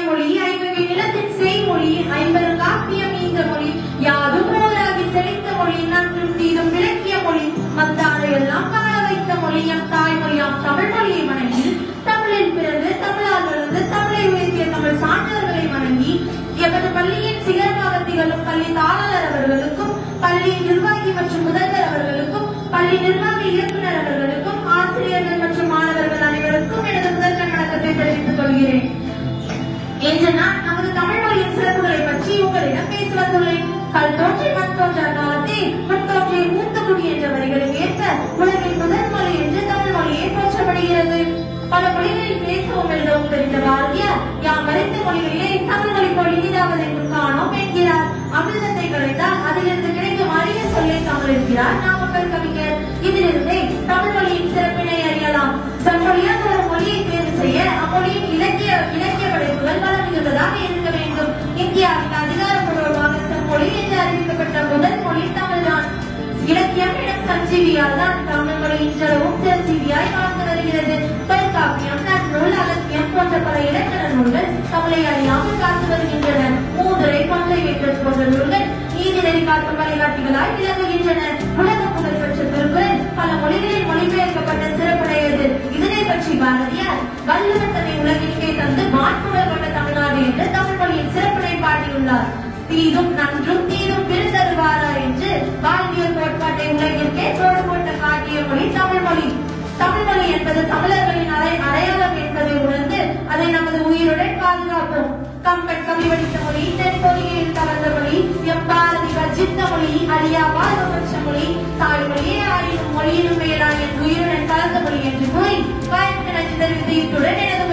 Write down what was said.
மொழி, ஐவகை நிலத்தின் செய்மொழி, ஐம்பது காப்பியம் ஈந்த மொழி, யாதும் ஊராகி செழித்த மொழி, நன்றும் தீதும் விளக்கிய மொழி, மத்தாரை எல்லாம் காண வைத்த மொழி, எம் தாய்மொழியாம் தமிழ் மொழியை வணங்கி, தமிழில் பிறந்து தமிழால் வளர்ந்து தமிழை உயர்த்திய தமிழ் சான்றோர்களை வணங்கி, எமது பள்ளியின் சிகரமாக திகழும் பள்ளி தாளர் அவர்களுக்கும், பள்ளியின் நிர்வாகி மற்றும் முதல்வர் அவர்களுக்கும், பள்ளி நிர்வாக இயக்குனர் அவர்களுக்கும், ஆசிரியர்கள் மற்றும் மாணவர்கள் அனைவருக்கும் எனது முதற்க வணக்கத்தை தெரிவித்துக் கொள்கிறேன். இன்று நான் நமது தமிழ் மொழியின் சிறப்புகளை பற்றி உங்களிடம் பேச வந்துள்ளேன். கல் தோன்றி மண் தோன்ற காலத்தே மண் தோன்றிய மூத்தகுடி என்ற வரிகளுக்கு ஏற்ப உலகின் முதல் மொழி என்று தமிழ் மொழியை போற்றப்படுகிறது. பல மொழிகளில் பேசவும் எழுதவும் தெரிந்த பாரதியார் யாம் அறிந்த மொழிகளிலே தமிழ் மொழி போல் இனிதாவது என்றும் காணோம் என்கிறார். அமிர்தத்தை கலைத்தால் அதிலிருந்து கிடைக்கும் அரிய சொல்லை தமிழ் என்கிறார் நாமக்கல் கவிஞர். இதிலிருந்தே தமிழ் மொழியின் சிறப்பினை அறியலாம். செம்மொழியாக ஒரு மொழியை தேர்வு செய்ய அம்மொழியின் இலக்கிய படைப்புகள் வளர்ந்துள்ளதாக இருக்க வேண்டும். இந்தியாவின் அதிகாரப்பூர்வமாக செம்மொழி என்று அறிவிக்கப்பட்ட முதல் மொழி தமிழ்தான். இலக்கியம் எனும் சஞ்சீவியால் தான் தமிழ் மொழி இன்றளவும் சிறஞ்சீவியாய் வாழ்ந்து வருகிறது. தொல்காப்பியம், நன்னூல், அலக்கியம் போன்ற பல இலக்கண நூல்கள் தமிழை அறியாமல் காத்து வருகின்றன. மூதுரை, கொன்றை வேண்டல் போன்ற நூல்கள் நீதிநெறி காட்டும் வழிகாட்டிகளாய் விளங்குகின்றன. உலக புகழ் பெற்ற திருக்குறள் பல மொழிகளில் மொழிபெயர்க்கப்பட்ட சிறப்புடையது. இதனை பற்றி பாரதியார் வள்ளுவர் தன்னை உலகிற்கே தந்து மாண்புகள் கொண்ட தமிழ்நாடு என்று தமிழ் மொழியின் சிறப்பினை பாடியுள்ளார். தீதும் நன்றும் தீதும் பிரித்தருவாரா என்று வாழ்வியல் கோட்பாட்டை உலகிற்கே தோடு போட்ட காட்டிய மொழி தமிழ் மொழி. தமிழ் மொழி என்பது தமிழர்களின் அடையாளம் என்பதை உணர்ந்து அதை நமது உயிருடன் பாதுகாப்போம். கம்பன் கவி வடித்த மொழி, தென்பொழியில் கலந்த மொழி, எம்பாரதி கர்ஜித்த மொழி, அழியா வாழ்வு பெற்ற மொழி, தாய்மொழியே ஆயினும் மொழியிலும் மேலான என் உயிருடன் கலந்த மொழி என்று கூறி வாய்ப்பு தெரிவித்து இத்துடன் எனது